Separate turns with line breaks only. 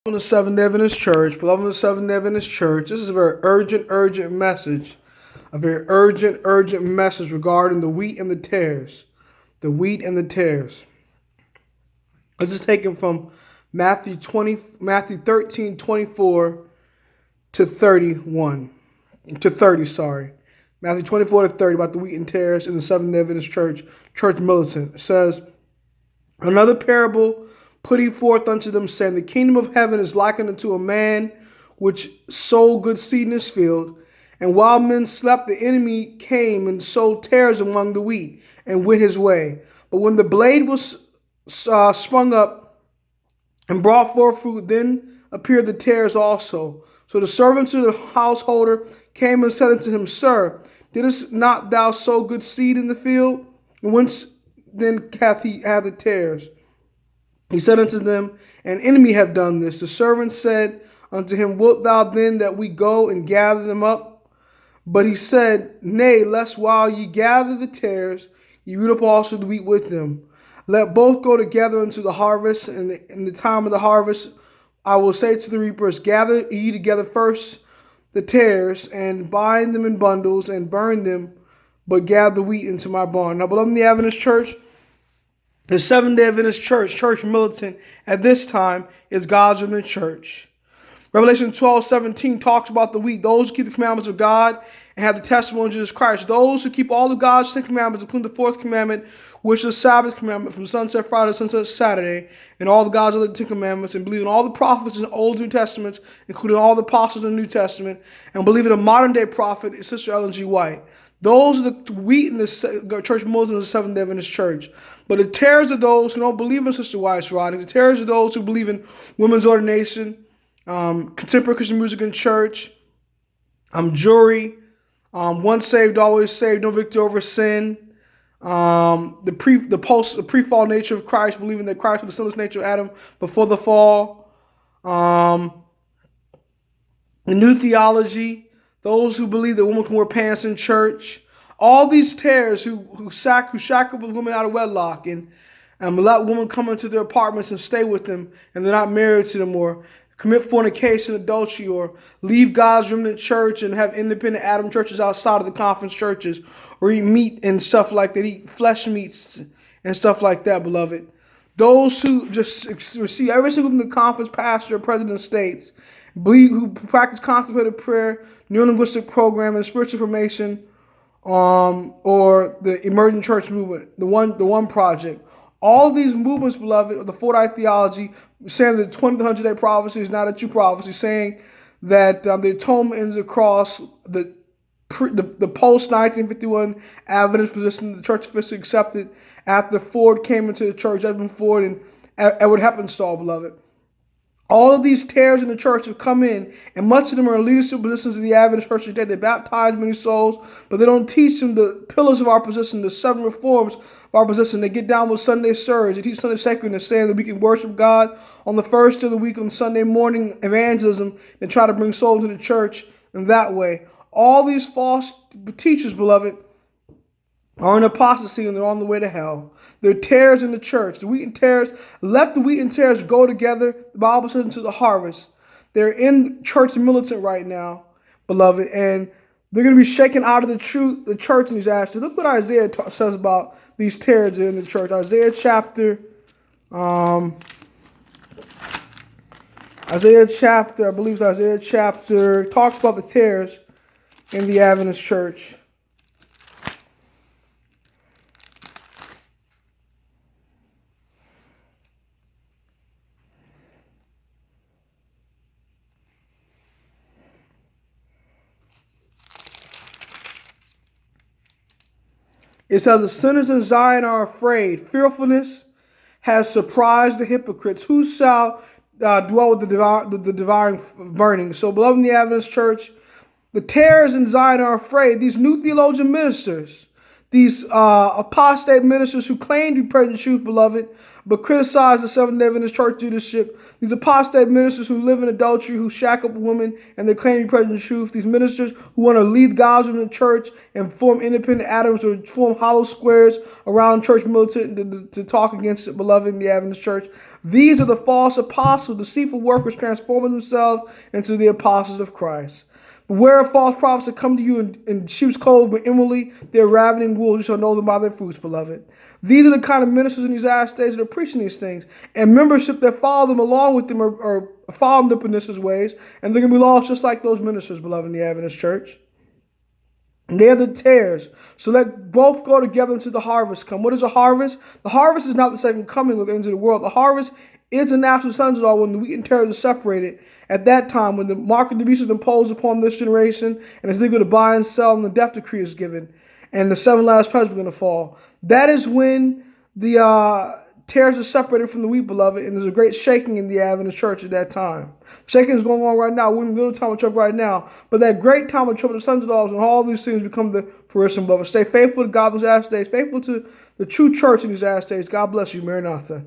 Beloved of the Seventh-day Adventist Church, beloved of the Seventh-day Adventist Church, this is a very urgent message. A very urgent message regarding the wheat and the tares. The wheat and the tares. This is taken from Matthew 13:24 to 31. To 30, sorry. Matthew 24 to 30 about the wheat and tares in the Seventh-day Adventist Church, Church Militant. It says, another parable put he forth unto them, saying, the kingdom of heaven is likened unto a man which sowed good seed in his field. And while men slept, the enemy came and sowed tares among the wheat, and went his way. But when the blade was sprung up and brought forth fruit, then appeared the tares also. So the servants of the householder came and said unto him, Sir, didst not thou sow good seed in the field? And whence then hath he had the tares? He said unto them, an enemy have done this. The servant said unto him, wilt thou then that we go and gather them up? But he said, nay, lest while ye gather the tares, ye root up also the wheat with them. Let both go together unto the harvest, and in the time of the harvest I will say to the reapers, gather ye together first the tares, and bind them in bundles, and burn them, but gather the wheat into my barn. Now, beloved in the Adventist Church, the Seventh-day Adventist Church, Church Militant, at this time is God's remnant church. Revelation 12:17 talks about the wheat, those who keep the commandments of God and have the testimony of Jesus Christ. Those who keep all of God's 10 commandments, including the fourth commandment, which is the Sabbath commandment from sunset Friday to sunset Saturday, and all of God's other 10 commandments, and believe in all the prophets in the Old and New Testaments, including all the apostles in the New Testament, and believe in a modern-day prophet, Sister Ellen G. White. Those are the wheat in the Church Militant of the Seventh-day Adventist Church. But the tares are those who don't believe in Sister White's writing. The tares are those who believe in women's ordination, contemporary Christian music in church, jury, once saved, always saved, no victory over sin, the pre-fall nature of Christ, believing that Christ was the sinless nature of Adam before the fall, the new theology, those who believe that women can wear pants in church, all these tares who shackle with women out of wedlock and let women come into their apartments and stay with them, and they're not married to them, or commit fornication, adultery, or leave God's remnant church and have independent Adam churches outside of the conference churches, or eat meat and stuff like that, eat flesh meats and stuff like that, beloved. Those who just receive every single thing the conference pastor or president states, who practice contemplative prayer, neuro-linguistic program, and spiritual formation, or the emerging church movement, the one project. All of these movements, beloved, of the Fordyce theology, saying that the 100-day prophecy is not a true prophecy, saying that the atonement ends across the post-1951 Adventist position the church officially accepted after Ford came into the church, Edmund Ford and Edward Heppenstall, beloved. All of these tares in the church have come in, and much of them are in leadership positions in the Adventist church today. They baptize many souls, but they don't teach them the pillars of our position, the 7 reforms of our position. They get down with Sunday service. They teach Sunday sacredness, saying that we can worship God on the first day of the week on Sunday morning evangelism, and try to bring souls to the church in that way. All these false teachers, beloved, are in apostasy, and they're on the way to hell. They're tares in the church. The wheat and tares, let the wheat and tares go together, the Bible says, into the harvest. They're in Church Militant right now, beloved, and they're going to be shaken out of the church in these ashes. Look what Isaiah says about these tares in the church. Isaiah chapter, I believe it's Isaiah chapter, talks about the tares in the Adventist church. It says, the sinners in Zion are afraid. Fearfulness has surprised the hypocrites. Who shall dwell with the devouring burning? So, beloved in the Adventist church, the tares in Zion are afraid. These new theologian ministers, these apostate ministers who claim to be preaching the truth, beloved, but criticize the Seventh-day Adventist Church leadership. These apostate ministers who live in adultery, who shack up women, and they claim to be preaching the truth. These ministers who want to lead gods in the church and form independent atoms or form hollow squares around church militant to talk against it, beloved in the Adventist Church. These are the false apostles, deceitful workers transforming themselves into the apostles of Christ. Beware of false prophets that come to you in sheep's clothes, but inwardly they are ravening wolves. You shall know them by their fruits, beloved. These are the kind of ministers in these last days that are preaching these things. And membership that follow them along with them are following the pernicious ways. And they're going to be lost just like those ministers, beloved, in the Adventist Church. And they are the tares. So let both go together until the harvest come. What is a harvest? The harvest is not the second coming of the end of the world. The harvest is the natural sons of all when the wheat and tares are separated. At that time, when the mark of the beast is imposed upon this generation, and it's legal to buy and sell, and the death decree is given, and the seven last plagues are going to fall. That is when the tares are separated from the wheat, beloved, and there's a great shaking in the Adventist Church at that time. Shaking is going on right now. We're in the little time of trouble right now. But that great time of trouble, the sons of dogs, and all these things become the fruition, beloved. Stay faithful to God in these last days, faithful to the true church in these last days. God bless you. Maranatha.